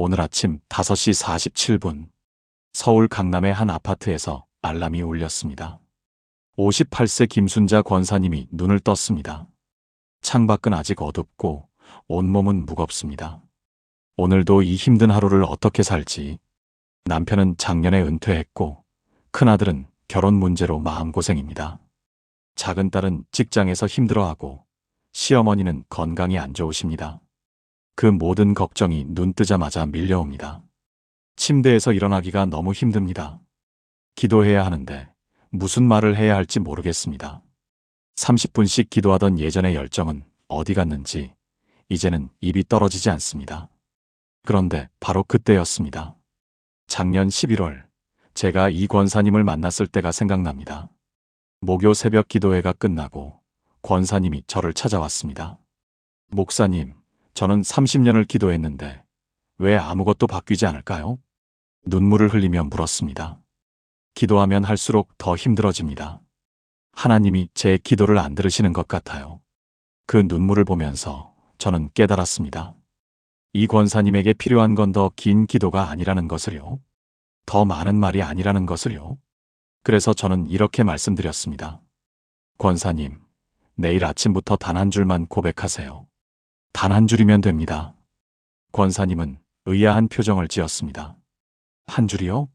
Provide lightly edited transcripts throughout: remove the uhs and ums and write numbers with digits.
오늘 아침 5시 47분 서울 강남의 한 아파트에서 알람이 울렸습니다. 58세 김순자 권사님이 눈을 떴습니다. 창밖은 아직 어둡고 온몸은 무겁습니다. 오늘도 이 힘든 하루를 어떻게 살지. 남편은 작년에 은퇴했고 큰아들은 결혼 문제로 마음고생입니다. 작은 딸은 직장에서 힘들어하고 시어머니는 건강이 안 좋으십니다. 그 모든 걱정이 눈 뜨자마자 밀려옵니다. 침대에서 일어나기가 너무 힘듭니다. 기도해야 하는데 무슨 말을 해야 할지 모르겠습니다. 30분씩 기도하던 예전의 열정은 어디 갔는지 이제는 입이 떨어지지 않습니다. 그런데 바로 그때였습니다. 작년 11월 제가 이 권사님을 만났을 때가 생각납니다. 목요 새벽 기도회가 끝나고 권사님이 저를 찾아왔습니다. 목사님, 저는 30년을 기도했는데 왜 아무것도 바뀌지 않을까요? 눈물을 흘리며 물었습니다. 기도하면 할수록 더 힘들어집니다. 하나님이 제 기도를 안 들으시는 것 같아요. 그 눈물을 보면서 저는 깨달았습니다. 이 권사님에게 필요한 건 더 긴 기도가 아니라는 것을요. 더 많은 말이 아니라는 것을요. 그래서 저는 이렇게 말씀드렸습니다. 권사님, 내일 아침부터 단 한 줄만 고백하세요. 단 한 줄이면 됩니다. 권사님은 의아한 표정을 지었습니다. 한 줄이요?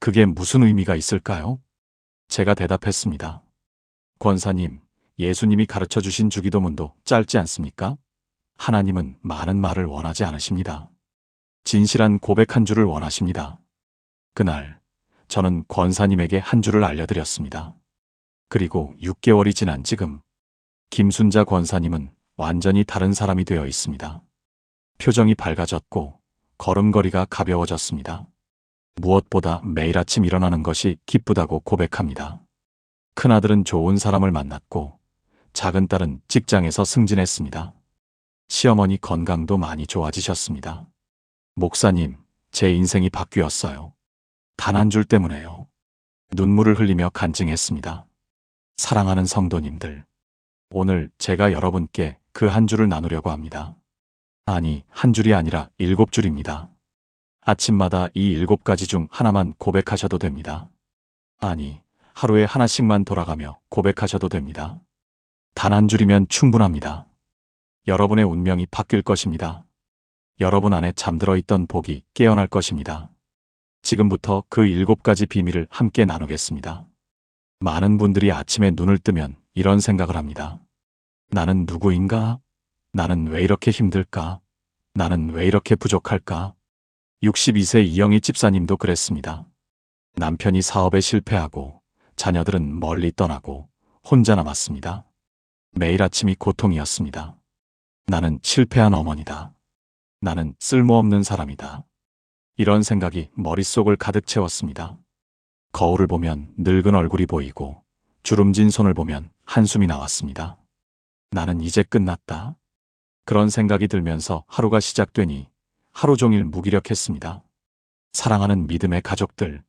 그게 무슨 의미가 있을까요? 제가 대답했습니다. 권사님, 예수님이 가르쳐 주신 주기도문도 짧지 않습니까? 하나님은 많은 말을 원하지 않으십니다. 진실한 고백 한 줄을 원하십니다. 그날 저는 권사님에게 한 줄을 알려드렸습니다. 그리고 6개월이 지난 지금 김순자 권사님은 완전히 다른 사람이 되어 있습니다. 표정이 밝아졌고 걸음걸이가 가벼워졌습니다. 무엇보다 매일 아침 일어나는 것이 기쁘다고 고백합니다. 큰아들은 좋은 사람을 만났고 작은 딸은 직장에서 승진했습니다. 시어머니 건강도 많이 좋아지셨습니다. 목사님, 제 인생이 바뀌었어요. 단 한 줄 때문에요. 눈물을 흘리며 간증했습니다. 사랑하는 성도님들, 오늘 제가 여러분께 그 한 줄을 나누려고 합니다. 아니, 한 줄이 아니라 7줄입니다. 아침마다 이 7가지 중 하나만 고백하셔도 됩니다. 아니, 하루에 하나씩만 돌아가며 고백하셔도 됩니다. 단 한 줄이면 충분합니다. 여러분의 운명이 바뀔 것입니다. 여러분 안에 잠들어 있던 복이 깨어날 것입니다. 지금부터 그 7가지 비밀을 함께 나누겠습니다. 많은 분들이 아침에 눈을 뜨면 이런 생각을 합니다. 나는 누구인가? 나는 왜 이렇게 힘들까? 나는 왜 이렇게 부족할까? 62세 이영희 집사님도 그랬습니다. 남편이 사업에 실패하고 자녀들은 멀리 떠나고 혼자 남았습니다. 매일 아침이 고통이었습니다. 나는 실패한 어머니다. 나는 쓸모없는 사람이다. 이런 생각이 머릿속을 가득 채웠습니다. 거울을 보면 늙은 얼굴이 보이고 주름진 손을 보면 한숨이 나왔습니다. 나는 이제 끝났다. 그런 생각이 들면서 하루가 시작되니 하루 종일 무기력했습니다. 사랑하는 믿음의 가족들,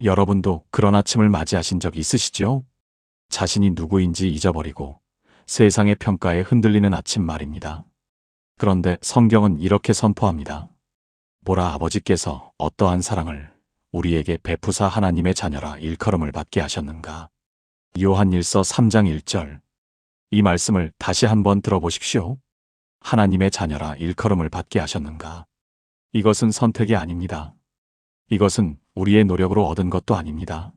여러분도 그런 아침을 맞이하신 적 있으시죠? 자신이 누구인지 잊어버리고 세상의 평가에 흔들리는 아침 말입니다. 그런데 성경은 이렇게 선포합니다. 보라, 아버지께서 어떠한 사랑을 우리에게 베푸사 하나님의 자녀라 일컬음을 받게 하셨는가. 요한일서 3장 1절. 이 말씀을 다시 한번 들어보십시오. 하나님의 자녀라 일컬음을 받게 하셨는가. 이것은 선택이 아닙니다. 이것은 우리의 노력으로 얻은 것도 아닙니다.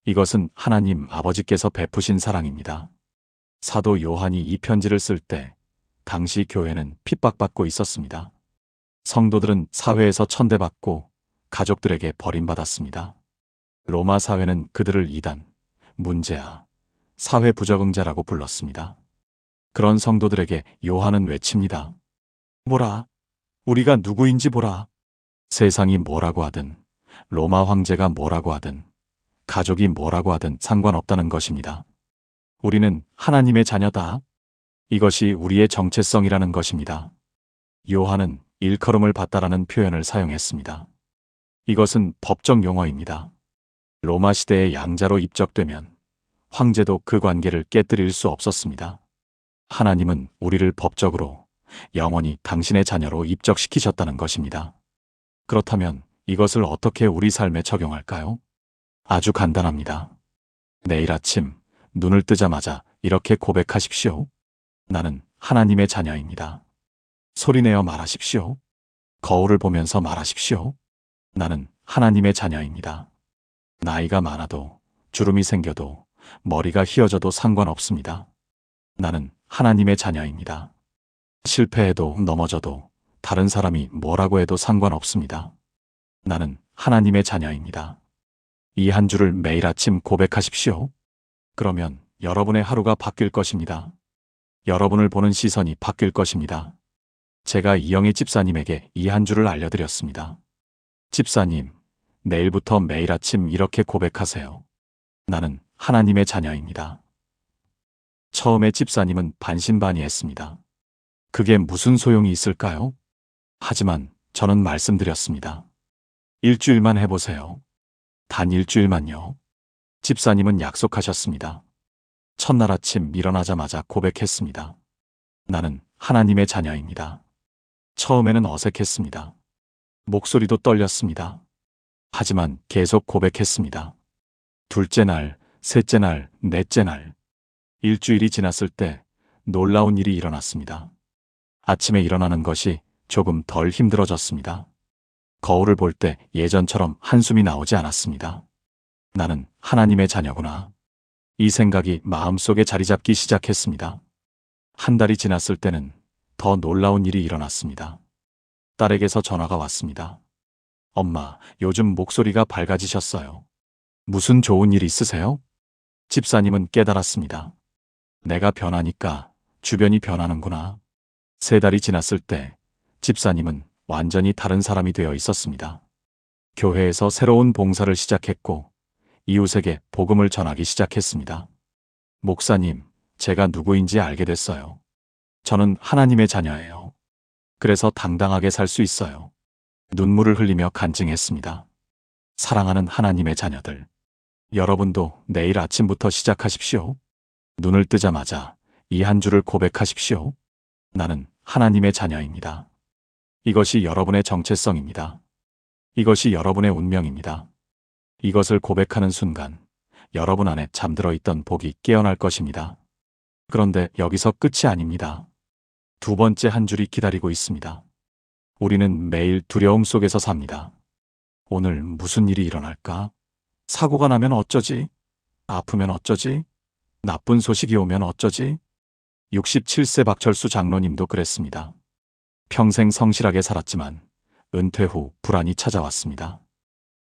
이것은 하나님 아버지께서 베푸신 사랑입니다. 사도 요한이 이 편지를 쓸 때 당시 교회는 핍박받고 있었습니다. 성도들은 사회에서 천대받고 가족들에게 버림받았습니다. 로마 사회는 그들을 이단, 문제아, 사회 부적응자라고 불렀습니다. 그런 성도들에게 요한은 외칩니다. 보라, 우리가 누구인지 보라. 세상이 뭐라고 하든, 로마 황제가 뭐라고 하든, 가족이 뭐라고 하든 상관없다는 것입니다. 우리는 하나님의 자녀다. 이것이 우리의 정체성이라는 것입니다. 요한은 일컬음을 받다라는 표현을 사용했습니다. 이것은 법적 용어입니다. 로마 시대의 양자로 입적되면 황제도 그 관계를 깨뜨릴 수 없었습니다. 하나님은 우리를 법적으로 영원히 당신의 자녀로 입적시키셨다는 것입니다. 그렇다면 이것을 어떻게 우리 삶에 적용할까요? 아주 간단합니다. 내일 아침 눈을 뜨자마자 이렇게 고백하십시오. 나는 하나님의 자녀입니다. 소리내어 말하십시오. 거울을 보면서 말하십시오. 나는 하나님의 자녀입니다. 나이가 많아도, 주름이 생겨도, 머리가 휘어져도 상관없습니다. 나는 하나님의 자녀입니다. 실패해도 넘어져도 다른 사람이 뭐라고 해도 상관없습니다. 나는 하나님의 자녀입니다. 이 한 줄을 매일 아침 고백하십시오. 그러면 여러분의 하루가 바뀔 것입니다. 여러분을 보는 시선이 바뀔 것입니다. 제가 이영희 집사님에게 이 한 줄을 알려드렸습니다. 집사님, 내일부터 매일 아침 이렇게 고백하세요. 나는 하나님의 자녀입니다. 처음에 집사님은 반신반의했습니다. 그게 무슨 소용이 있을까요? 하지만 저는 말씀드렸습니다. 일주일만 해보세요. 단 일주일만요. 집사님은 약속하셨습니다. 첫날 아침 일어나자마자 고백했습니다. 나는 하나님의 자녀입니다. 처음에는 어색했습니다. 목소리도 떨렸습니다. 하지만 계속 고백했습니다. 둘째 날, 셋째 날, 넷째 날. 일주일이 지났을 때 놀라운 일이 일어났습니다. 아침에 일어나는 것이 조금 덜 힘들어졌습니다. 거울을 볼 때 예전처럼 한숨이 나오지 않았습니다. 나는 하나님의 자녀구나. 이 생각이 마음속에 자리 잡기 시작했습니다. 한 달이 지났을 때는 더 놀라운 일이 일어났습니다. 딸에게서 전화가 왔습니다. 엄마, 요즘 목소리가 밝아지셨어요. 무슨 좋은 일 있으세요? 집사님은 깨달았습니다. 내가 변하니까 주변이 변하는구나. 3달이 지났을 때 집사님은 완전히 다른 사람이 되어 있었습니다. 교회에서 새로운 봉사를 시작했고 이웃에게 복음을 전하기 시작했습니다. 목사님, 제가 누구인지 알게 됐어요. 저는 하나님의 자녀예요. 그래서 당당하게 살 수 있어요. 눈물을 흘리며 간증했습니다. 사랑하는 하나님의 자녀들, 여러분도 내일 아침부터 시작하십시오. 눈을 뜨자마자 이 한 줄을 고백하십시오. 나는 하나님의 자녀입니다. 이것이 여러분의 정체성입니다. 이것이 여러분의 운명입니다. 이것을 고백하는 순간 여러분 안에 잠들어 있던 복이 깨어날 것입니다. 그런데 여기서 끝이 아닙니다. 두 번째 한 줄이 기다리고 있습니다. 우리는 매일 두려움 속에서 삽니다. 오늘 무슨 일이 일어날까? 사고가 나면 어쩌지? 아프면 어쩌지? 나쁜 소식이 오면 어쩌지? 67세 박철수 장로님도 그랬습니다. 평생 성실하게 살았지만 은퇴 후 불안이 찾아왔습니다.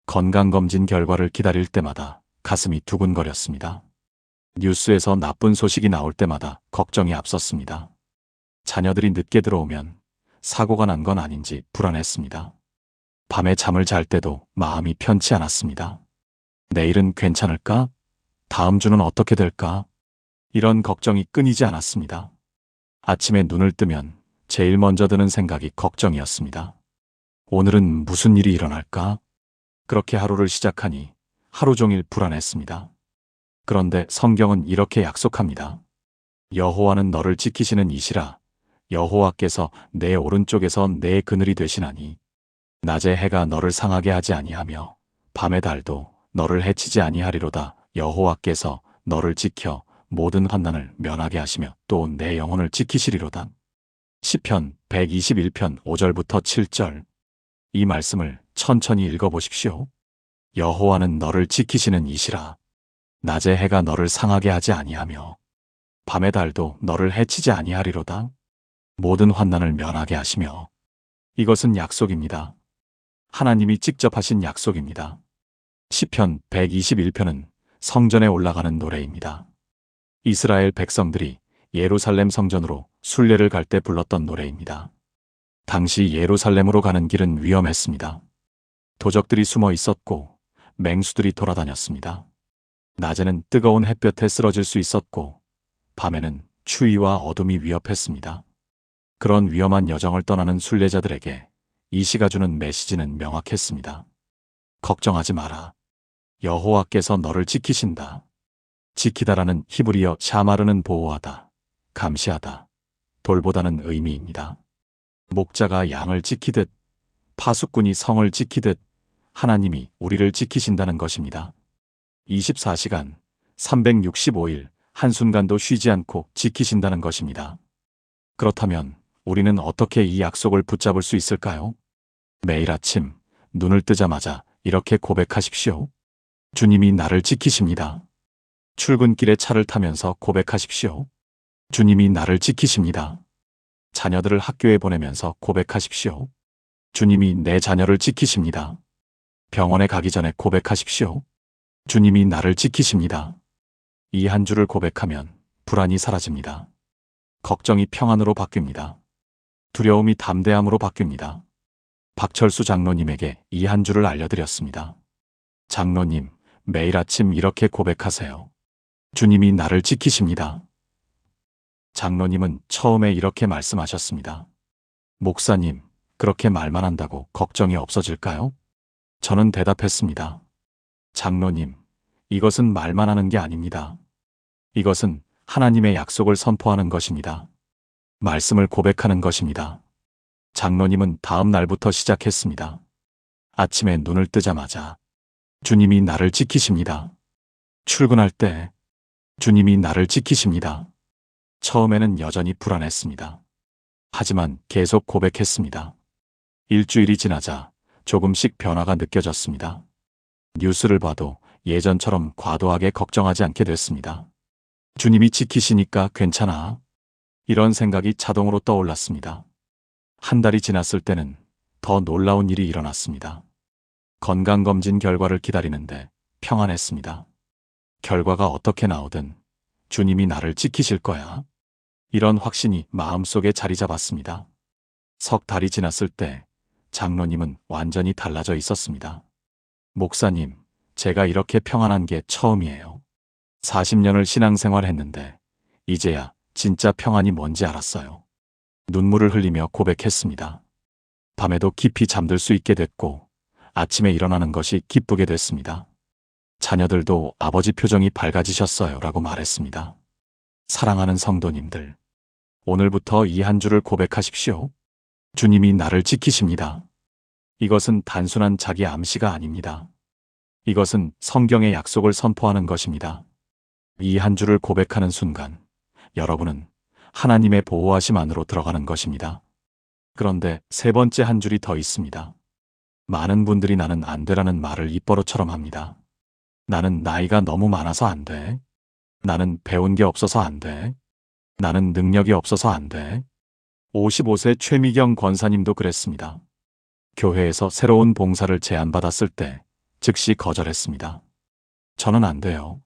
건강검진 결과를 기다릴 때마다 가슴이 두근거렸습니다. 뉴스에서 나쁜 소식이 나올 때마다 걱정이 앞섰습니다. 자녀들이 늦게 들어오면 사고가 난 건 아닌지 불안했습니다. 밤에 잠을 잘 때도 마음이 편치 않았습니다. 내일은 괜찮을까? 다음 주는 어떻게 될까? 이런 걱정이 끊이지 않았습니다. 아침에 눈을 뜨면 제일 먼저 드는 생각이 걱정이었습니다. 오늘은 무슨 일이 일어날까? 그렇게 하루를 시작하니 하루 종일 불안했습니다. 그런데 성경은 이렇게 약속합니다. 여호와는 너를 지키시는 이시라. 여호와께서 내 오른쪽에서 내 그늘이 되시나니 낮에 해가 너를 상하게 하지 아니하며 밤의 달도 너를 해치지 아니하리로다. 여호와께서 너를 지켜 모든 환난을 면하게 하시며 또 내 영혼을 지키시리로다. 시편 121편 5절부터 7절. 이 말씀을 천천히 읽어보십시오. 여호와는 너를 지키시는 이시라. 낮에 해가 너를 상하게 하지 아니하며 밤의 달도 너를 해치지 아니하리로다. 모든 환난을 면하게 하시며. 이것은 약속입니다. 하나님이 직접 하신 약속입니다. 시편 121편은 성전에 올라가는 노래입니다. 이스라엘 백성들이 예루살렘 성전으로 순례를 갈 때 불렀던 노래입니다. 당시 예루살렘으로 가는 길은 위험했습니다. 도적들이 숨어 있었고 맹수들이 돌아다녔습니다. 낮에는 뜨거운 햇볕에 쓰러질 수 있었고 밤에는 추위와 어둠이 위협했습니다. 그런 위험한 여정을 떠나는 순례자들에게 이 시가 주는 메시지는 명확했습니다. 걱정하지 마라. 여호와께서 너를 지키신다. 지키다라는 히브리어 샤마르는 보호하다, 감시하다, 돌보다는 의미입니다. 목자가 양을 지키듯 파수꾼이 성을 지키듯 하나님이 우리를 지키신다는 것입니다. 24시간, 365일, 한순간도 쉬지 않고 지키신다는 것입니다. 그렇다면 우리는 어떻게 이 약속을 붙잡을 수 있을까요? 매일 아침 눈을 뜨자마자 이렇게 고백하십시오. 주님이 나를 지키십니다. 출근길에 차를 타면서 고백하십시오. 주님이 나를 지키십니다. 자녀들을 학교에 보내면서 고백하십시오. 주님이 내 자녀를 지키십니다. 병원에 가기 전에 고백하십시오. 주님이 나를 지키십니다. 이 한 주를 고백하면 불안이 사라집니다. 걱정이 평안으로 바뀝니다. 두려움이 담대함으로 바뀝니다. 박철수 장로님에게 이 한 주를 알려드렸습니다. 장로님, 매일 아침 이렇게 고백하세요. 주님이 나를 지키십니다. 장로님은 처음에 이렇게 말씀하셨습니다. 목사님, 그렇게 말만 한다고 걱정이 없어질까요? 저는 대답했습니다. 장로님, 이것은 말만 하는 게 아닙니다. 이것은 하나님의 약속을 선포하는 것입니다. 말씀을 고백하는 것입니다. 장로님은 다음 날부터 시작했습니다. 아침에 눈을 뜨자마자 주님이 나를 지키십니다. 출근할 때 주님이 나를 지키십니다. 처음에는 여전히 불안했습니다. 하지만 계속 고백했습니다. 일주일이 지나자 조금씩 변화가 느껴졌습니다. 뉴스를 봐도 예전처럼 과도하게 걱정하지 않게 됐습니다. 주님이 지키시니까 괜찮아. 이런 생각이 자동으로 떠올랐습니다. 한 달이 지났을 때는 더 놀라운 일이 일어났습니다. 건강검진 결과를 기다리는데 평안했습니다. 결과가 어떻게 나오든 주님이 나를 지키실 거야. 이런 확신이 마음속에 자리 잡았습니다. 석 달이 지났을 때 장로님은 완전히 달라져 있었습니다. 목사님, 제가 이렇게 평안한 게 처음이에요. 40년을 신앙생활 했는데 이제야 진짜 평안이 뭔지 알았어요. 눈물을 흘리며 고백했습니다. 밤에도 깊이 잠들 수 있게 됐고 아침에 일어나는 것이 기쁘게 됐습니다. 자녀들도 아버지 표정이 밝아지셨어요 라고 말했습니다. 사랑하는 성도님들, 오늘부터 이 한 주를 고백하십시오. 주님이 나를 지키십니다. 이것은 단순한 자기 암시가 아닙니다. 이것은 성경의 약속을 선포하는 것입니다. 이 한 주를 고백하는 순간 여러분은 하나님의 보호하심 안으로 들어가는 것입니다. 그런데 세 번째 한 줄이 더 있습니다. 많은 분들이 나는 안 되라는 말을 입버릇처럼 합니다. 나는 나이가 너무 많아서 안 돼. 나는 배운 게 없어서 안 돼. 나는 능력이 없어서 안 돼. 55세 최미경 권사님도 그랬습니다. 교회에서 새로운 봉사를 제안받았을 때 즉시 거절했습니다. 저는 안 돼요.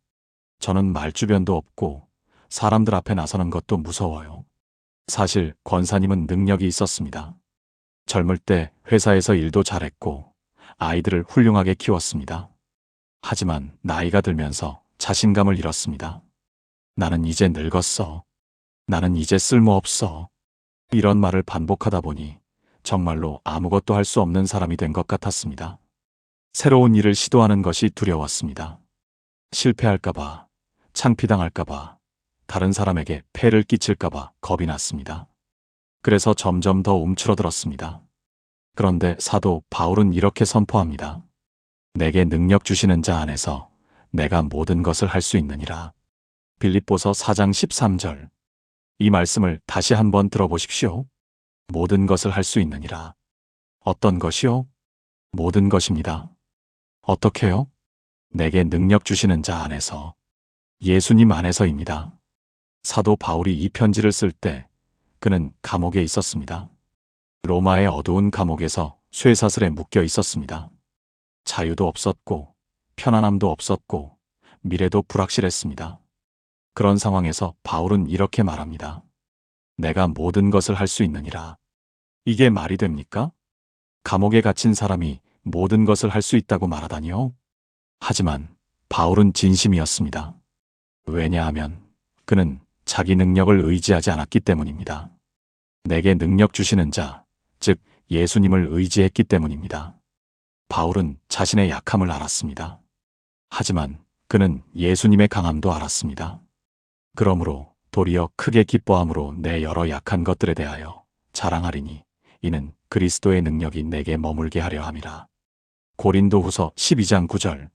저는 말주변도 없고 사람들 앞에 나서는 것도 무서워요. 사실 권사님은 능력이 있었습니다. 젊을 때 회사에서 일도 잘했고 아이들을 훌륭하게 키웠습니다. 하지만 나이가 들면서 자신감을 잃었습니다. 나는 이제 늙었어. 나는 이제 쓸모없어. 이런 말을 반복하다 보니 정말로 아무것도 할 수 없는 사람이 된 것 같았습니다. 새로운 일을 시도하는 것이 두려웠습니다. 실패할까봐, 창피당할까봐, 다른 사람에게 폐를 끼칠까봐 겁이 났습니다. 그래서 점점 더 움츠러들었습니다. 그런데 사도 바울은 이렇게 선포합니다. 내게 능력 주시는 자 안에서 내가 모든 것을 할 수 있느니라. 빌립보서 4장 13절. 이 말씀을 다시 한번 들어보십시오. 모든 것을 할 수 있느니라. 어떤 것이요? 모든 것입니다. 어떻게요? 내게 능력 주시는 자 안에서, 예수님 안에서입니다. 사도 바울이 이 편지를 쓸 때 그는 감옥에 있었습니다. 로마의 어두운 감옥에서 쇠사슬에 묶여 있었습니다. 자유도 없었고 편안함도 없었고 미래도 불확실했습니다. 그런 상황에서 바울은 이렇게 말합니다. 내가 모든 것을 할 수 있느니라. 이게 말이 됩니까? 감옥에 갇힌 사람이 모든 것을 할 수 있다고 말하다니요? 하지만 바울은 진심이었습니다. 왜냐하면 그는 자기 능력을 의지하지 않았기 때문입니다. 내게 능력 주시는 자, 즉 예수님을 의지했기 때문입니다. 바울은 자신의 약함을 알았습니다. 하지만 그는 예수님의 강함도 알았습니다. 그러므로 도리어 크게 기뻐함으로 내 여러 약한 것들에 대하여 자랑하리니 이는 그리스도의 능력이 내게 머물게 하려 함이라. 고린도후서 12장 9절.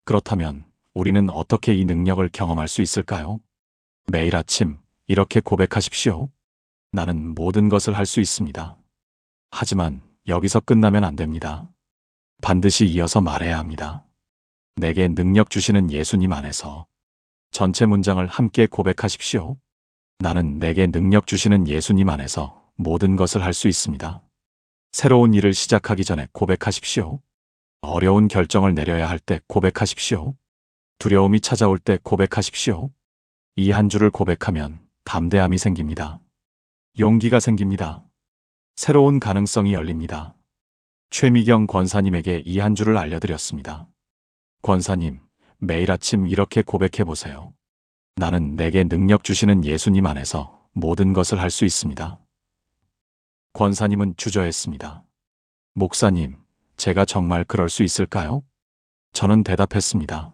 그렇다면 우리는 어떻게 이 능력을 경험할 수 있을까요? 매일 아침 이렇게 고백하십시오. 나는 모든 것을 할 수 있습니다. 하지만 여기서 끝나면 안 됩니다. 반드시 이어서 말해야 합니다. 내게 능력 주시는 예수님 안에서. 전체 문장을 함께 고백하십시오. 나는 내게 능력 주시는 예수님 안에서 모든 것을 할 수 있습니다. 새로운 일을 시작하기 전에 고백하십시오. 어려운 결정을 내려야 할 때 고백하십시오. 두려움이 찾아올 때 고백하십시오. 이 한 줄을 고백하면 담대함이 생깁니다. 용기가 생깁니다. 새로운 가능성이 열립니다. 최미경 권사님에게 이 한 줄을 알려드렸습니다. 권사님, 매일 아침 이렇게 고백해 보세요. 나는 내게 능력 주시는 예수님 안에서 모든 것을 할 수 있습니다. 권사님은 주저했습니다. 목사님, 제가 정말 그럴 수 있을까요? 저는 대답했습니다.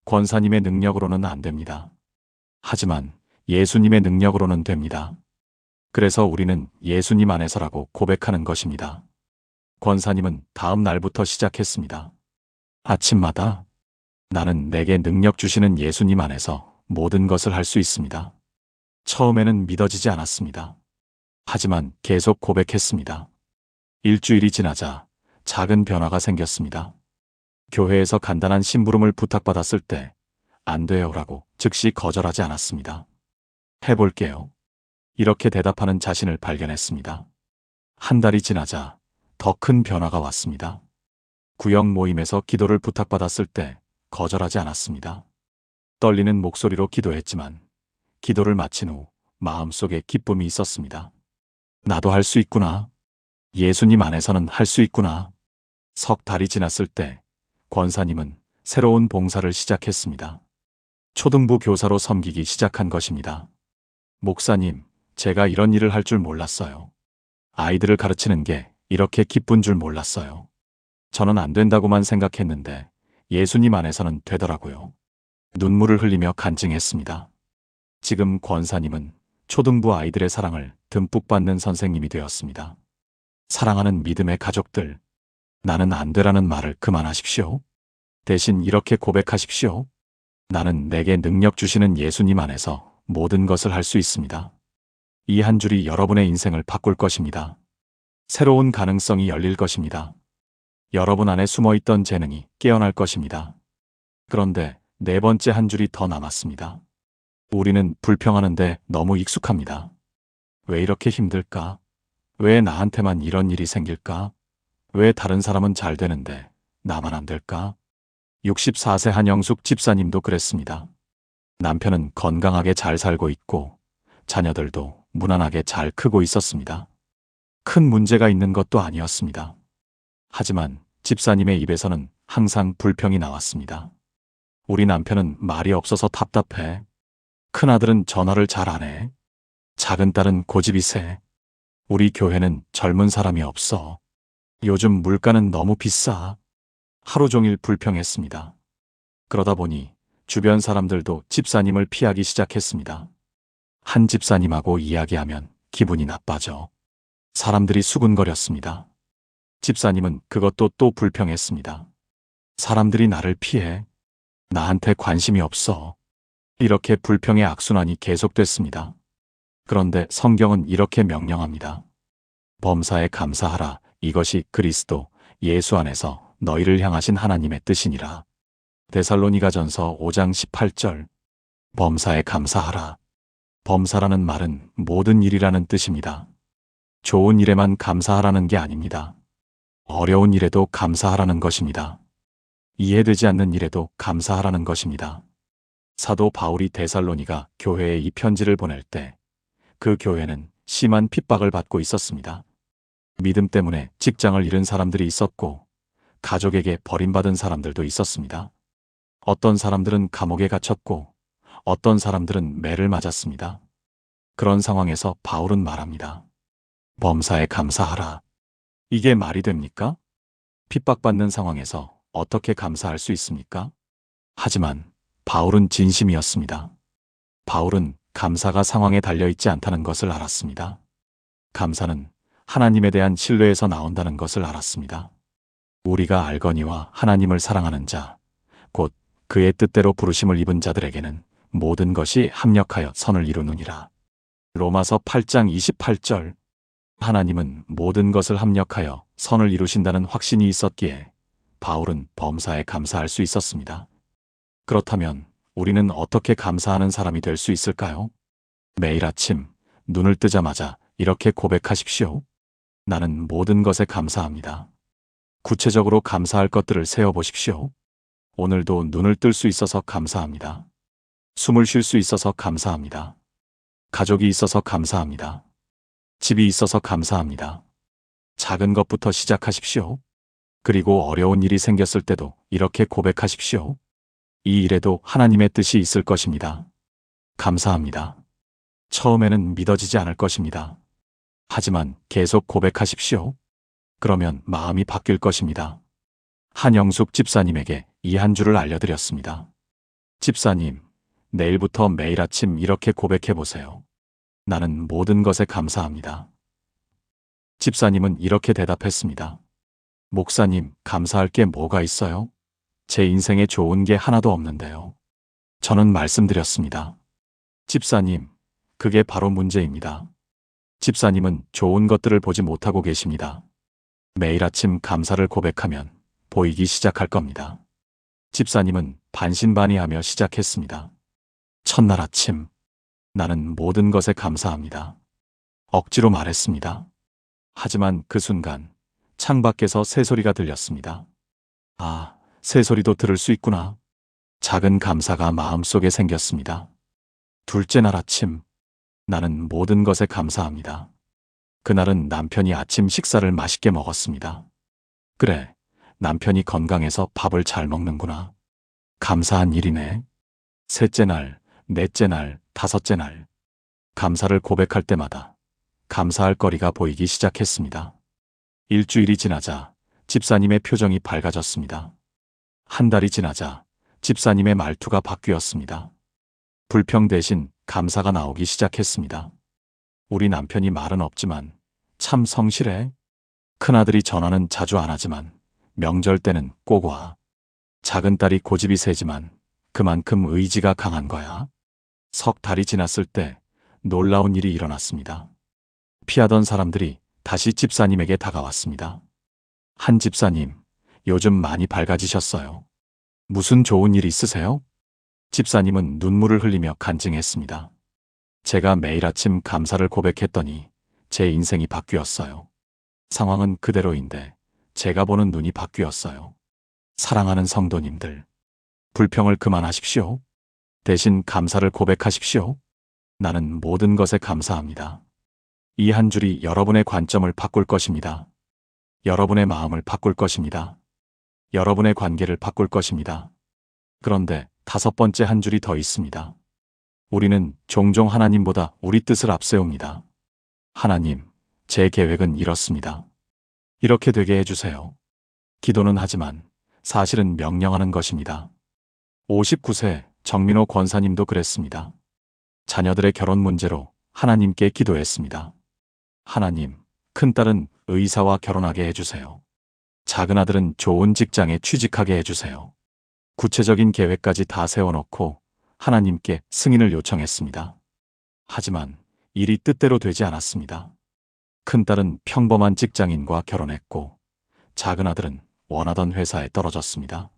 권사님의 능력으로는 안 됩니다. 하지만 예수님의 능력으로는 됩니다. 그래서 우리는 예수님 안에서라고 고백하는 것입니다. 권사님은 다음 날부터 시작했습니다. 아침마다 나는 내게 능력 주시는 예수님 안에서 모든 것을 할 수 있습니다. 처음에는 믿어지지 않았습니다. 하지만 계속 고백했습니다. 일주일이 지나자 작은 변화가 생겼습니다. 교회에서 간단한 심부름을 부탁받았을 때 안 돼요라고 즉시 거절하지 않았습니다. 해볼게요. 이렇게 대답하는 자신을 발견했습니다. 한 달이 지나자 더 큰 변화가 왔습니다. 구역 모임에서 기도를 부탁받았을 때 거절하지 않았습니다. 떨리는 목소리로 기도했지만 기도를 마친 후 마음속에 기쁨이 있었습니다. 나도 할 수 있구나. 예수님 안에서는 할 수 있구나. 석 달이 지났을 때 권사님은 새로운 봉사를 시작했습니다. 초등부 교사로 섬기기 시작한 것입니다. 목사님, 제가 이런 일을 할 줄 몰랐어요. 아이들을 가르치는 게 이렇게 기쁜 줄 몰랐어요. 저는 안 된다고만 생각했는데 예수님 안에서는 되더라고요. 눈물을 흘리며 간증했습니다. 지금 권사님은 초등부 아이들의 사랑을 듬뿍 받는 선생님이 되었습니다. 사랑하는 믿음의 가족들, 나는 안 되라는 말을 그만하십시오. 대신 이렇게 고백하십시오. 나는 내게 능력 주시는 예수님 안에서 모든 것을 할 수 있습니다. 이 한 줄이 여러분의 인생을 바꿀 것입니다. 새로운 가능성이 열릴 것입니다. 여러분 안에 숨어있던 재능이 깨어날 것입니다. 그런데 네 번째 한 줄이 더 남았습니다. 우리는 불평하는데 너무 익숙합니다. 왜 이렇게 힘들까? 왜 나한테만 이런 일이 생길까? 왜 다른 사람은 잘 되는데 나만 안 될까? 64세 한영숙 집사님도 그랬습니다. 남편은 건강하게 잘 살고 있고 자녀들도 무난하게 잘 크고 있었습니다. 큰 문제가 있는 것도 아니었습니다. 하지만 집사님의 입에서는 항상 불평이 나왔습니다. 우리 남편은 말이 없어서 답답해. 큰아들은 전화를 잘 안 해. 작은 딸은 고집이 세. 우리 교회는 젊은 사람이 없어. 요즘 물가는 너무 비싸. 하루 종일 불평했습니다. 그러다 보니 주변 사람들도 집사님을 피하기 시작했습니다. 한 집사님하고 이야기하면 기분이 나빠져. 사람들이 수군거렸습니다. 집사님은 그것도 또 불평했습니다. 사람들이 나를 피해. 나한테 관심이 없어. 이렇게 불평의 악순환이 계속됐습니다. 그런데 성경은 이렇게 명령합니다. 범사에 감사하라. 이것이 그리스도 예수 안에서 너희를 향하신 하나님의 뜻이니라. 데살로니가전서 5장 18절. 범사에 감사하라. 범사라는 말은 모든 일이라는 뜻입니다. 좋은 일에만 감사하라는 게 아닙니다. 어려운 일에도 감사하라는 것입니다. 이해되지 않는 일에도 감사하라는 것입니다. 사도 바울이 데살로니가 교회에 이 편지를 보낼 때 그 교회는 심한 핍박을 받고 있었습니다. 믿음 때문에 직장을 잃은 사람들이 있었고 가족에게 버림받은 사람들도 있었습니다. 어떤 사람들은 감옥에 갇혔고 어떤 사람들은 매를 맞았습니다. 그런 상황에서 바울은 말합니다. 범사에 감사하라. 이게 말이 됩니까? 핍박받는 상황에서 어떻게 감사할 수 있습니까? 하지만 바울은 진심이었습니다. 바울은 감사가 상황에 달려있지 않다는 것을 알았습니다. 감사는 하나님에 대한 신뢰에서 나온다는 것을 알았습니다. 우리가 알거니와 하나님을 사랑하는 자, 곧 그의 뜻대로 부르심을 입은 자들에게는 모든 것이 합력하여 선을 이루느니라. 로마서 8장 28절. 하나님은 모든 것을 합력하여 선을 이루신다는 확신이 있었기에 바울은 범사에 감사할 수 있었습니다. 그렇다면 우리는 어떻게 감사하는 사람이 될 수 있을까요? 매일 아침 눈을 뜨자마자 이렇게 고백하십시오. 나는 모든 것에 감사합니다. 구체적으로 감사할 것들을 세어보십시오. 오늘도 눈을 뜰 수 있어서 감사합니다. 숨을 쉴 수 있어서 감사합니다. 가족이 있어서 감사합니다. 집이 있어서 감사합니다. 작은 것부터 시작하십시오. 그리고 어려운 일이 생겼을 때도 이렇게 고백하십시오. 이 일에도 하나님의 뜻이 있을 것입니다. 감사합니다. 처음에는 믿어지지 않을 것입니다. 하지만 계속 고백하십시오. 그러면 마음이 바뀔 것입니다. 한영숙 집사님에게 이 한 줄을 알려드렸습니다. 집사님, 내일부터 매일 아침 이렇게 고백해 보세요. 나는 모든 것에 감사합니다. 집사님은 이렇게 대답했습니다. 목사님, 감사할 게 뭐가 있어요? 제 인생에 좋은 게 하나도 없는데요. 저는 말씀드렸습니다. 집사님, 그게 바로 문제입니다. 집사님은 좋은 것들을 보지 못하고 계십니다. 매일 아침 감사를 고백하면 보이기 시작할 겁니다. 집사님은 반신반의하며 시작했습니다. 첫날 아침, 나는 모든 것에 감사합니다. 억지로 말했습니다. 하지만 그 순간 창밖에서 새소리가 들렸습니다. 아, 새소리도 들을 수 있구나. 작은 감사가 마음속에 생겼습니다. 둘째 날 아침, 나는 모든 것에 감사합니다. 그날은 남편이 아침 식사를 맛있게 먹었습니다. 그래, 남편이 건강해서 밥을 잘 먹는구나. 감사한 일이네. 셋째 날, 넷째 날, 다섯째 날. 감사를 고백할 때마다 감사할 거리가 보이기 시작했습니다. 일주일이 지나자 집사님의 표정이 밝아졌습니다. 한 달이 지나자 집사님의 말투가 바뀌었습니다. 불평 대신 감사가 나오기 시작했습니다. 우리 남편이 말은 없지만 참 성실해. 큰아들이 전화는 자주 안 하지만 명절 때는 꼭 와. 작은 딸이 고집이 세지만 그만큼 의지가 강한 거야. 석 달이 지났을 때 놀라운 일이 일어났습니다. 피하던 사람들이 다시 집사님에게 다가왔습니다. 한 집사님, 요즘 많이 밝아지셨어요. 무슨 좋은 일 있으세요? 집사님은 눈물을 흘리며 간증했습니다. 제가 매일 아침 감사를 고백했더니 제 인생이 바뀌었어요. 상황은 그대로인데 제가 보는 눈이 바뀌었어요. 사랑하는 성도님들, 불평을 그만하십시오. 대신 감사를 고백하십시오. 나는 모든 것에 감사합니다. 이 한 줄이 여러분의 관점을 바꿀 것입니다. 여러분의 마음을 바꿀 것입니다. 여러분의 관계를 바꿀 것입니다. 그런데 다섯 번째 한 줄이 더 있습니다. 우리는 종종 하나님보다 우리 뜻을 앞세웁니다. 하나님, 제 계획은 이렇습니다. 이렇게 되게 해주세요. 기도는 하지만 사실은 명령하는 것입니다. 59세 정민호 권사님도 그랬습니다. 자녀들의 결혼 문제로 하나님께 기도했습니다. 하나님, 큰딸은 의사와 결혼하게 해주세요. 작은 아들은 좋은 직장에 취직하게 해주세요. 구체적인 계획까지 다 세워놓고 하나님께 승인을 요청했습니다. 하지만 일이 뜻대로 되지 않았습니다. 큰딸은 평범한 직장인과 결혼했고 작은 아들은 원하던 회사에 떨어졌습니다.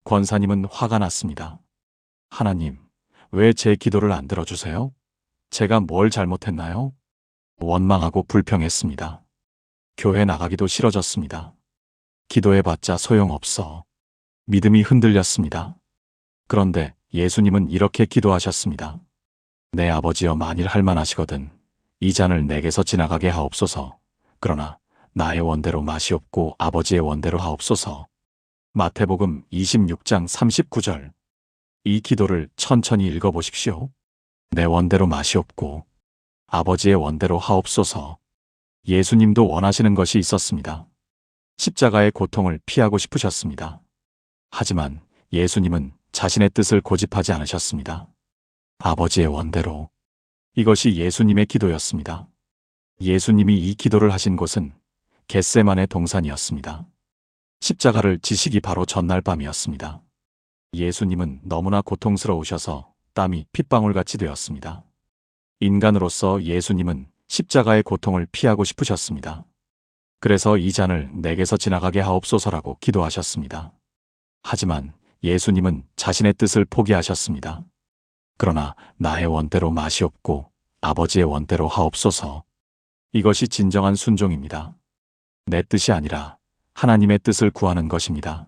권사님은 화가 났습니다. 하나님, 왜 제 기도를 안 들어주세요? 제가 뭘 잘못했나요? 원망하고 불평했습니다. 교회 나가기도 싫어졌습니다. 기도해봤자 소용없어. 믿음이 흔들렸습니다. 그런데 예수님은 이렇게 기도하셨습니다. 내 아버지여, 만일 할만하시거든 이 잔을 내게서 지나가게 하옵소서. 그러나 나의 원대로 마시옵고 아버지의 원대로 하옵소서. 마태복음 26장 39절. 이 기도를 천천히 읽어보십시오. 내 원대로 마시옵고 아버지의 원대로 하옵소서. 예수님도 원하시는 것이 있었습니다. 십자가의 고통을 피하고 싶으셨습니다. 하지만 예수님은 자신의 뜻을 고집하지 않으셨습니다. 아버지의 원대로. 이것이 예수님의 기도였습니다. 예수님이 이 기도를 하신 곳은 겟세마네 동산이었습니다. 십자가를 지시기 바로 전날 밤이었습니다. 예수님은 너무나 고통스러우셔서 땀이 핏방울같이 되었습니다. 인간으로서 예수님은 십자가의 고통을 피하고 싶으셨습니다. 그래서 이 잔을 내게서 지나가게 하옵소서라고 기도하셨습니다. 하지만 예수님은 자신의 뜻을 포기하셨습니다. 그러나 나의 원대로 마시옵고 아버지의 원대로 하옵소서. 이것이 진정한 순종입니다. 내 뜻이 아니라 하나님의 뜻을 구하는 것입니다.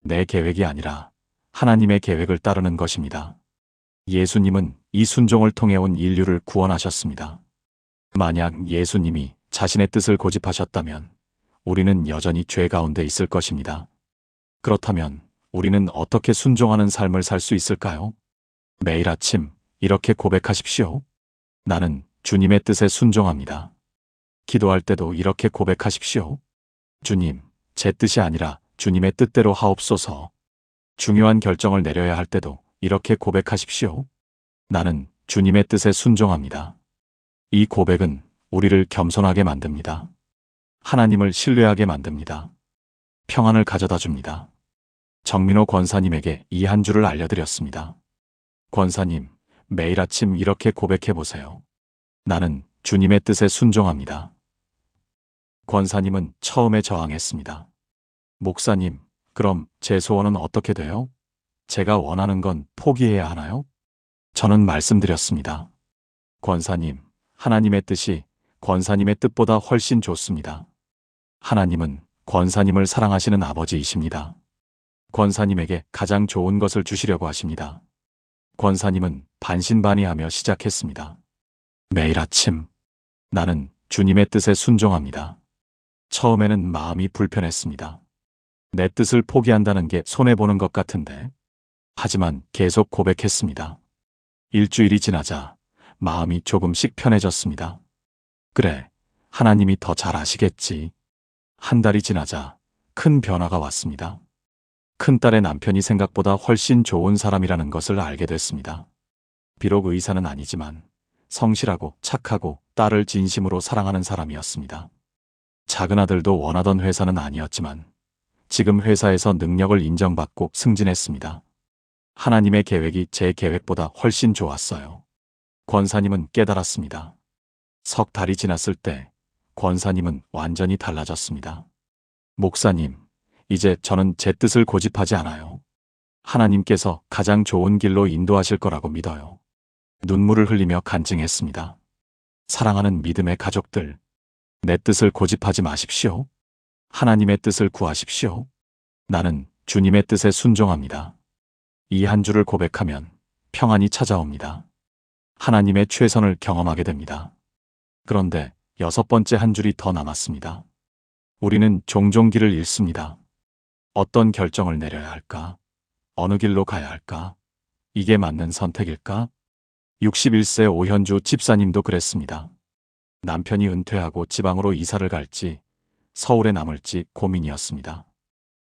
내 계획이 아니라 하나님의 계획을 따르는 것입니다. 예수님은 이 순종을 통해 온 인류를 구원하셨습니다. 만약 예수님이 자신의 뜻을 고집하셨다면 우리는 여전히 죄 가운데 있을 것입니다. 그렇다면 우리는 어떻게 순종하는 삶을 살 수 있을까요? 매일 아침 이렇게 고백하십시오. 나는 주님의 뜻에 순종합니다. 기도할 때도 이렇게 고백하십시오. 주님, 제 뜻이 아니라 주님의 뜻대로 하옵소서. 중요한 결정을 내려야 할 때도 이렇게 고백하십시오. 나는 주님의 뜻에 순종합니다. 이 고백은 우리를 겸손하게 만듭니다. 하나님을 신뢰하게 만듭니다. 평안을 가져다 줍니다. 정민호 권사님에게 이 한 줄을 알려드렸습니다. 권사님, 매일 아침 이렇게 고백해 보세요. 나는 주님의 뜻에 순종합니다. 권사님은 처음에 저항했습니다. 목사님, 그럼 제 소원은 어떻게 돼요? 제가 원하는 건 포기해야 하나요? 저는 말씀드렸습니다. 권사님, 하나님의 뜻이 권사님의 뜻보다 훨씬 좋습니다. 하나님은 권사님을 사랑하시는 아버지이십니다. 권사님에게 가장 좋은 것을 주시려고 하십니다. 권사님은 반신반의하며 시작했습니다. 매일 아침 나는 주님의 뜻에 순종합니다. 처음에는 마음이 불편했습니다. 내 뜻을 포기한다는 게 손해보는 것 같은데. 하지만 계속 고백했습니다. 일주일이 지나자 마음이 조금씩 편해졌습니다. 그래, 하나님이 더 잘 아시겠지. 한 달이 지나자 큰 변화가 왔습니다. 큰딸의 남편이 생각보다 훨씬 좋은 사람이라는 것을 알게 됐습니다. 비록 의사는 아니지만 성실하고 착하고 딸을 진심으로 사랑하는 사람이었습니다. 작은 아들도 원하던 회사는 아니었지만 지금 회사에서 능력을 인정받고 승진했습니다. 하나님의 계획이 제 계획보다 훨씬 좋았어요. 권사님은 깨달았습니다. 석 달이 지났을 때 권사님은 완전히 달라졌습니다. 목사님, 이제 저는 제 뜻을 고집하지 않아요. 하나님께서 가장 좋은 길로 인도하실 거라고 믿어요. 눈물을 흘리며 간증했습니다. 사랑하는 믿음의 가족들, 내 뜻을 고집하지 마십시오. 하나님의 뜻을 구하십시오. 나는 주님의 뜻에 순종합니다. 이 한 줄을 고백하면 평안이 찾아옵니다. 하나님의 최선을 경험하게 됩니다. 그런데 6번째 한 줄이 더 남았습니다. 우리는 종종 길을 잃습니다. 어떤 결정을 내려야 할까? 어느 길로 가야 할까? 이게 맞는 선택일까? 61세 오현주 집사님도 그랬습니다. 남편이 은퇴하고 지방으로 이사를 갈지 서울에 남을지 고민이었습니다.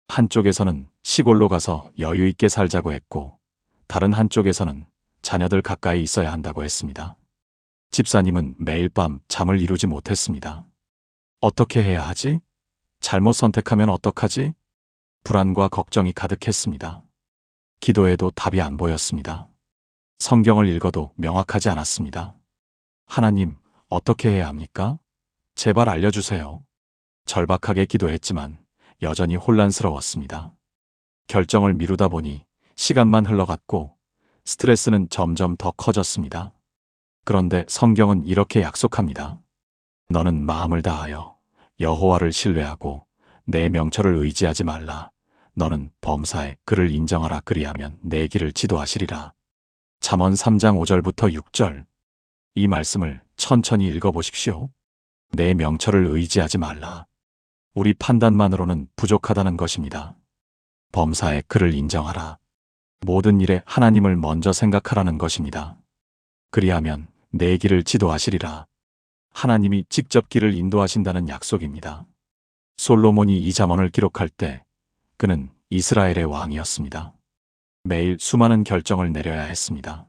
한쪽에서는 시골로 가서 여유 있게 살자고 했고 다른 한쪽에서는 자녀들 가까이 있어야 한다고 했습니다. 집사님은 매일 밤 잠을 이루지 못했습니다. 어떻게 해야 하지? 잘못 선택하면 어떡하지? 불안과 걱정이 가득했습니다. 기도해도 답이 안 보였습니다. 성경을 읽어도 명확하지 않았습니다. 하나님, 어떻게 해야 합니까? 제발 알려주세요. 절박하게 기도했지만 여전히 혼란스러웠습니다. 결정을 미루다 보니 시간만 흘러갔고 스트레스는 점점 더 커졌습니다. 그런데 성경은 이렇게 약속합니다. 너는 마음을 다하여 여호와를 신뢰하고 내 명철을 의지하지 말라. 너는 범사에 그를 인정하라. 그리하면 내 길을 지도하시리라. 잠언 3장 5절부터 6절. 이 말씀을 천천히 읽어보십시오. 내 명철을 의지하지 말라. 우리 판단만으로는 부족하다는 것입니다. 범사에 그를 인정하라. 모든 일에 하나님을 먼저 생각하라는 것입니다. 그리하면 내 길을 지도하시리라. 하나님이 직접 길을 인도하신다는 약속입니다. 솔로몬이 이 잠언을 기록할 때 그는 이스라엘의 왕이었습니다. 매일 수많은 결정을 내려야 했습니다.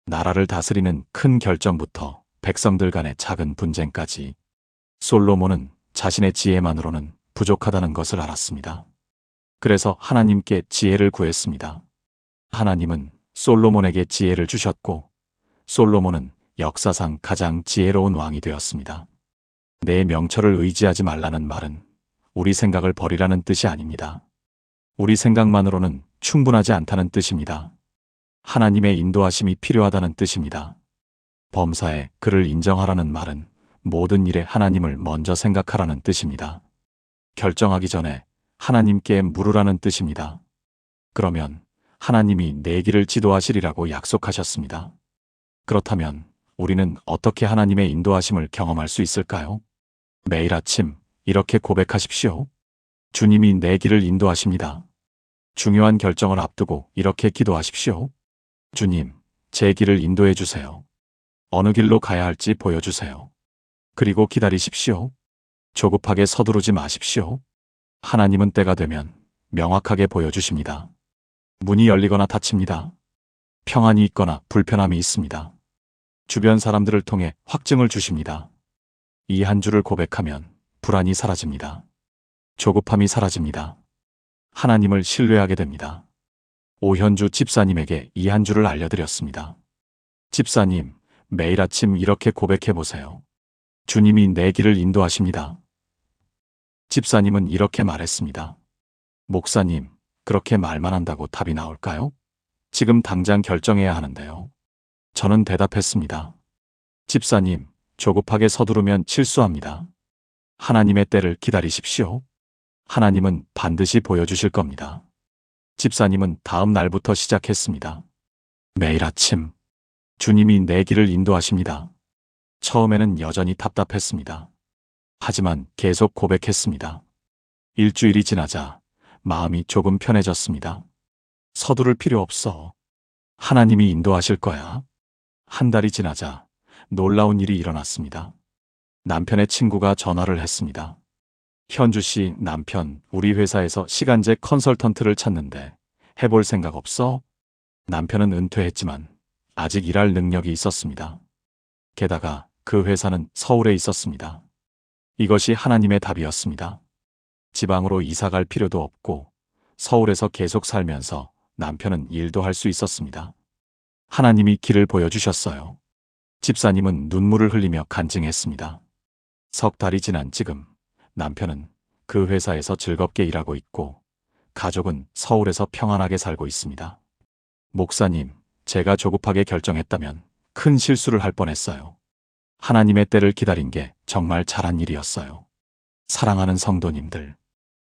나라를 다스리는 큰 결정부터 백성들 간의 작은 분쟁까지. 솔로몬은 자신의 지혜만으로는 부족하다는 것을 알았습니다. 그래서 하나님께 지혜를 구했습니다. 하나님은 솔로몬에게 지혜를 주셨고, 솔로몬은 역사상 가장 지혜로운 왕이 되었습니다. 내 명철을 의지하지 말라는 말은 우리 생각을 버리라는 뜻이 아닙니다. 우리 생각만으로는 충분하지 않다는 뜻입니다. 하나님의 인도하심이 필요하다는 뜻입니다. 범사에 그를 인정하라는 말은 모든 일에 하나님을 먼저 생각하라는 뜻입니다. 결정하기 전에 하나님께 물으라는 뜻입니다. 그러면 하나님이 내 길을 지도하시리라고 약속하셨습니다. 그렇다면 우리는 어떻게 하나님의 인도하심을 경험할 수 있을까요? 매일 아침 이렇게 고백하십시오. 주님이 내 길을 인도하십니다. 중요한 결정을 앞두고 이렇게 기도하십시오. 주님, 제 길을 인도해 주세요. 어느 길로 가야 할지 보여주세요. 그리고 기다리십시오. 조급하게 서두르지 마십시오. 하나님은 때가 되면 명확하게 보여주십니다. 문이 열리거나 닫힙니다. 평안이 있거나 불편함이 있습니다. 주변 사람들을 통해 확증을 주십니다. 이 한 주를 고백하면 불안이 사라집니다. 조급함이 사라집니다. 하나님을 신뢰하게 됩니다. 오현주 집사님에게 이 한 주를 알려드렸습니다. 집사님, 매일 아침 이렇게 고백해 보세요. 주님이 내 길을 인도하십니다. 집사님은 이렇게 말했습니다. 목사님, 그렇게 말만 한다고 답이 나올까요? 지금 당장 결정해야 하는데요. 저는 대답했습니다. 집사님, 조급하게 서두르면 실수합니다. 하나님의 때를 기다리십시오. 하나님은 반드시 보여주실 겁니다. 집사님은 다음 날부터 시작했습니다. 매일 아침 주님이 내 길을 인도하십니다. 처음에는 여전히 답답했습니다. 하지만 계속 고백했습니다. 일주일이 지나자 마음이 조금 편해졌습니다. 서두를 필요 없어. 하나님이 인도하실 거야. 한 달이 지나자 놀라운 일이 일어났습니다. 남편의 친구가 전화를 했습니다. 현주 씨 남편, 우리 회사에서 시간제 컨설턴트를 찾는데 해볼 생각 없어? 남편은 은퇴했지만 아직 일할 능력이 있었습니다. 게다가 그 회사는 서울에 있었습니다. 이것이 하나님의 답이었습니다. 지방으로 이사갈 필요도 없고 서울에서 계속 살면서 남편은 일도 할 수 있었습니다. 하나님이 길을 보여주셨어요. 집사님은 눈물을 흘리며 간증했습니다. 석 달이 지난 지금 남편은 그 회사에서 즐겁게 일하고 있고 가족은 서울에서 평안하게 살고 있습니다. 목사님, 제가 조급하게 결정했다면 큰 실수를 할 뻔했어요. 하나님의 때를 기다린 게 정말 잘한 일이었어요. 사랑하는 성도님들,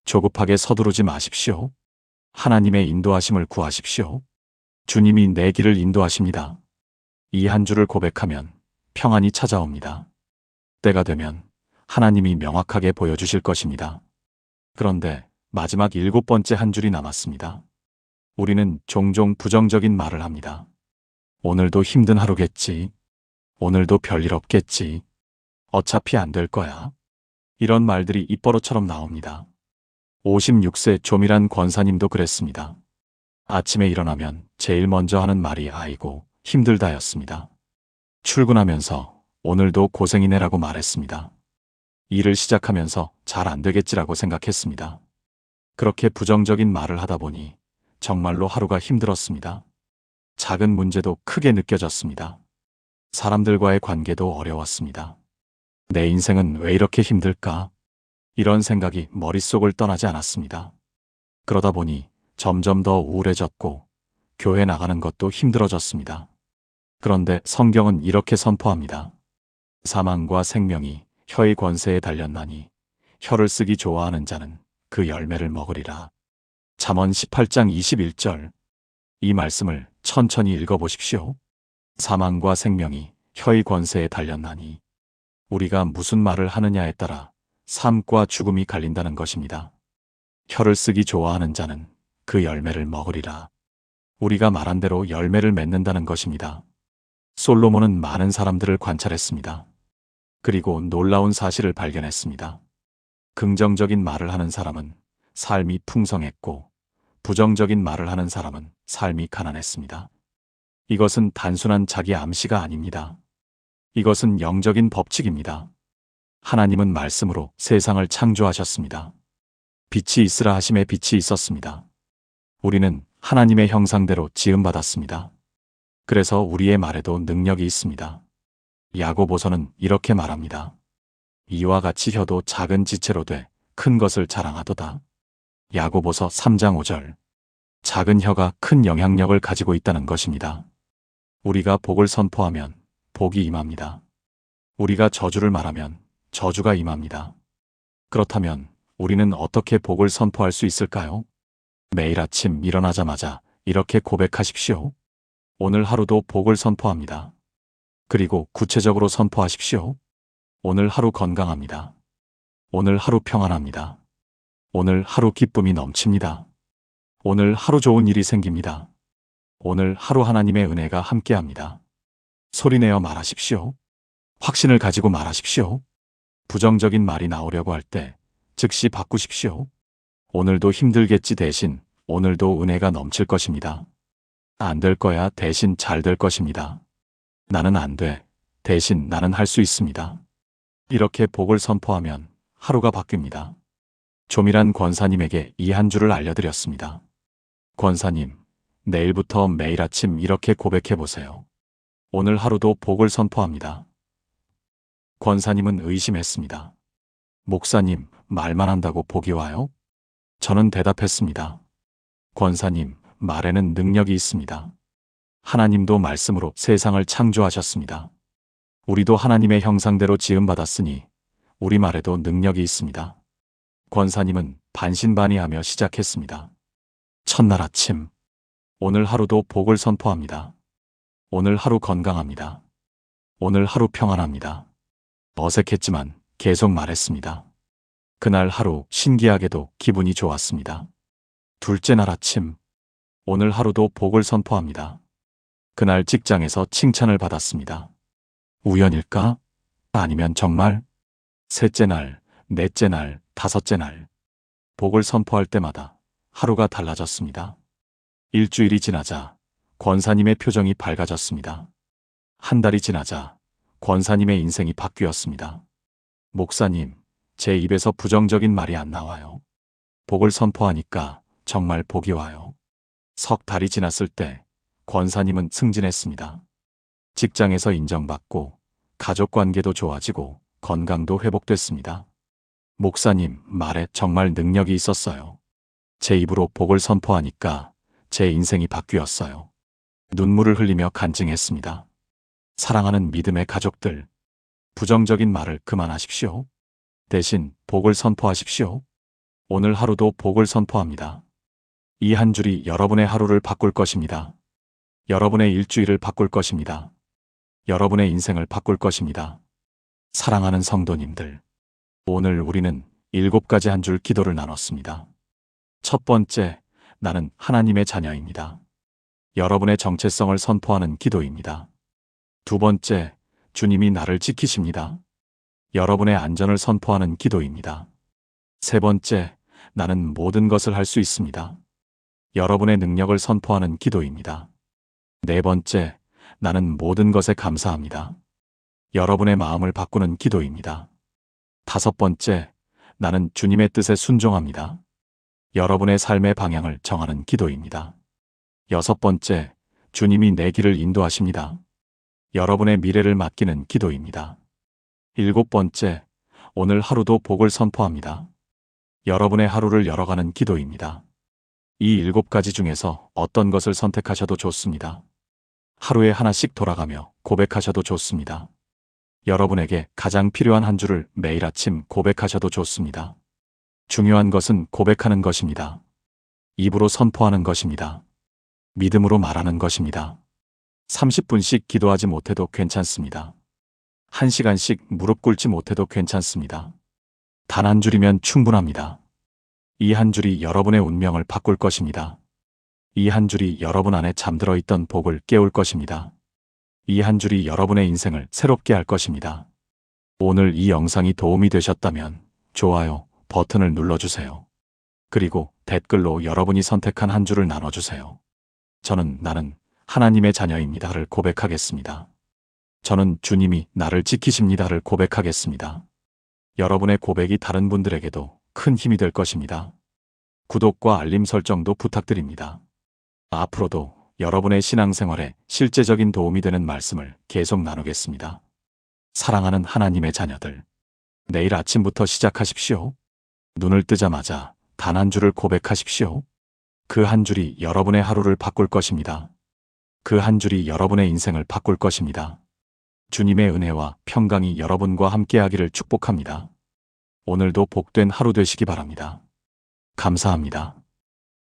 조급하게 서두르지 마십시오. 하나님의 인도하심을 구하십시오. 주님이 내 길을 인도하십니다. 이 한 주를 고백하면 평안이 찾아옵니다. 때가 되면 하나님이 명확하게 보여주실 것입니다. 그런데 마지막 7번째 한 줄이 남았습니다. 우리는 종종 부정적인 말을 합니다. 오늘도 힘든 하루겠지. 오늘도 별일 없겠지. 어차피 안 될 거야. 이런 말들이 입버릇처럼 나옵니다. 56세 조미란 권사님도 그랬습니다. 아침에 일어나면 제일 먼저 하는 말이 아이고 힘들다였습니다. 출근하면서 오늘도 고생이네라고 말했습니다. 일을 시작하면서 잘 안 되겠지라고 생각했습니다. 그렇게 부정적인 말을 하다 보니 정말로 하루가 힘들었습니다. 작은 문제도 크게 느껴졌습니다. 사람들과의 관계도 어려웠습니다. 내 인생은 왜 이렇게 힘들까? 이런 생각이 머릿속을 떠나지 않았습니다. 그러다 보니 점점 더 우울해졌고 교회 나가는 것도 힘들어졌습니다. 그런데 성경은 이렇게 선포합니다. 사망과 생명이 혀의 권세에 달렸나니 혀를 쓰기 좋아하는 자는 그 열매를 먹으리라. 잠언 18장 21절. 이 말씀을 천천히 읽어보십시오. 사망과 생명이 혀의 권세에 달렸나니 우리가 무슨 말을 하느냐에 따라 삶과 죽음이 갈린다는 것입니다. 혀를 쓰기 좋아하는 자는 그 열매를 먹으리라. 우리가 말한 대로 열매를 맺는다는 것입니다. 솔로몬은 많은 사람들을 관찰했습니다. 그리고 놀라운 사실을 발견했습니다. 긍정적인 말을 하는 사람은 삶이 풍성했고 부정적인 말을 하는 사람은 삶이 가난했습니다. 이것은 단순한 자기 암시가 아닙니다. 이것은 영적인 법칙입니다. 하나님은 말씀으로 세상을 창조하셨습니다. 빛이 있으라 하심에 빛이 있었습니다. 우리는 하나님의 형상대로 지음받았습니다. 그래서 우리의 말에도 능력이 있습니다. 야고보서는 이렇게 말합니다. 이와 같이 혀도 작은 지체로 돼 큰 것을 자랑하도다. 야고보서 3장 5절. 작은 혀가 큰 영향력을 가지고 있다는 것입니다. 우리가 복을 선포하면 복이 임합니다. 우리가 저주를 말하면 저주가 임합니다. 그렇다면 우리는 어떻게 복을 선포할 수 있을까요? 매일 아침 일어나자마자 이렇게 고백하십시오. 오늘 하루도 복을 선포합니다. 그리고 구체적으로 선포하십시오. 오늘 하루 건강합니다. 오늘 하루 평안합니다. 오늘 하루 기쁨이 넘칩니다. 오늘 하루 좋은 일이 생깁니다. 오늘 하루 하나님의 은혜가 함께합니다. 소리내어 말하십시오. 확신을 가지고 말하십시오. 부정적인 말이 나오려고 할 때 즉시 바꾸십시오. 오늘도 힘들겠지 대신 오늘도 은혜가 넘칠 것입니다. 안 될 거야 대신 잘 될 것입니다. 나는 안 돼. 대신 나는 할 수 있습니다. 이렇게 복을 선포하면 하루가 바뀝니다. 조미란 권사님에게 이 한 줄을 알려드렸습니다. 권사님, 내일부터 매일 아침 이렇게 고백해 보세요. 오늘 하루도 복을 선포합니다. 권사님은 의심했습니다. 목사님, 말만 한다고 복이 와요? 저는 대답했습니다. 권사님, 말에는 능력이 있습니다. 하나님도 말씀으로 세상을 창조하셨습니다. 우리도 하나님의 형상대로 지음받았으니 우리 말에도 능력이 있습니다. 권사님은 반신반의하며 시작했습니다. 첫날 아침, 오늘 하루도 복을 선포합니다. 오늘 하루 건강합니다. 오늘 하루 평안합니다. 어색했지만 계속 말했습니다. 그날 하루 신기하게도 기분이 좋았습니다. 둘째 날 아침, 오늘 하루도 복을 선포합니다. 그날 직장에서 칭찬을 받았습니다. 우연일까? 아니면 정말? 셋째 날, 넷째 날, 다섯째 날. 복을 선포할 때마다 하루가 달라졌습니다. 일주일이 지나자 권사님의 표정이 밝아졌습니다. 한 달이 지나자 권사님의 인생이 바뀌었습니다. 목사님, 제 입에서 부정적인 말이 안 나와요. 복을 선포하니까 정말 복이 와요. 석 달이 지났을 때 권사님은 승진했습니다. 직장에서 인정받고 가족 관계도 좋아지고 건강도 회복됐습니다. 목사님, 말에 정말 능력이 있었어요. 제 입으로 복을 선포하니까 제 인생이 바뀌었어요. 눈물을 흘리며 간증했습니다. 사랑하는 믿음의 가족들, 부정적인 말을 그만하십시오. 대신 복을 선포하십시오. 오늘 하루도 복을 선포합니다. 이 한 줄이 여러분의 하루를 바꿀 것입니다. 여러분의 일주일을 바꿀 것입니다. 여러분의 인생을 바꿀 것입니다. 사랑하는 성도님들, 오늘 우리는 7가지 한 줄 기도를 나눴습니다. 첫 번째, 나는 하나님의 자녀입니다. 여러분의 정체성을 선포하는 기도입니다. 두 번째, 주님이 나를 지키십니다. 여러분의 안전을 선포하는 기도입니다. 세 번째, 나는 모든 것을 할 수 있습니다. 여러분의 능력을 선포하는 기도입니다. 네 번째, 나는 모든 것에 감사합니다. 여러분의 마음을 바꾸는 기도입니다. 다섯 번째, 나는 주님의 뜻에 순종합니다. 여러분의 삶의 방향을 정하는 기도입니다. 여섯 번째, 주님이 내 길을 인도하십니다. 여러분의 미래를 맡기는 기도입니다. 일곱 번째, 오늘 하루도 복을 선포합니다. 여러분의 하루를 열어가는 기도입니다. 이 7가지 중에서 어떤 것을 선택하셔도 좋습니다. 하루에 하나씩 돌아가며 고백하셔도 좋습니다. 여러분에게 가장 필요한 한 줄을 매일 아침 고백하셔도 좋습니다. 중요한 것은 고백하는 것입니다. 입으로 선포하는 것입니다. 믿음으로 말하는 것입니다. 30분씩 기도하지 못해도 괜찮습니다. 1시간씩 무릎 꿇지 못해도 괜찮습니다. 단 한 줄이면 충분합니다. 이 한 줄이 여러분의 운명을 바꿀 것입니다. 이 한 줄이 여러분 안에 잠들어 있던 복을 깨울 것입니다. 이 한 줄이 여러분의 인생을 새롭게 할 것입니다. 오늘 이 영상이 도움이 되셨다면 좋아요 버튼을 눌러주세요. 그리고 댓글로 여러분이 선택한 한 줄을 나눠주세요. 나는 하나님의 자녀입니다를 고백하겠습니다. 저는 주님이 나를 지키십니다를 고백하겠습니다. 여러분의 고백이 다른 분들에게도 큰 힘이 될 것입니다. 구독과 알림 설정도 부탁드립니다. 앞으로도 여러분의 신앙생활에 실제적인 도움이 되는 말씀을 계속 나누겠습니다. 사랑하는 하나님의 자녀들, 내일 아침부터 시작하십시오. 눈을 뜨자마자 단 한 줄을 고백하십시오. 그 한 줄이 여러분의 하루를 바꿀 것입니다. 그 한 줄이 여러분의 인생을 바꿀 것입니다. 주님의 은혜와 평강이 여러분과 함께하기를 축복합니다. 오늘도 복된 하루 되시기 바랍니다. 감사합니다.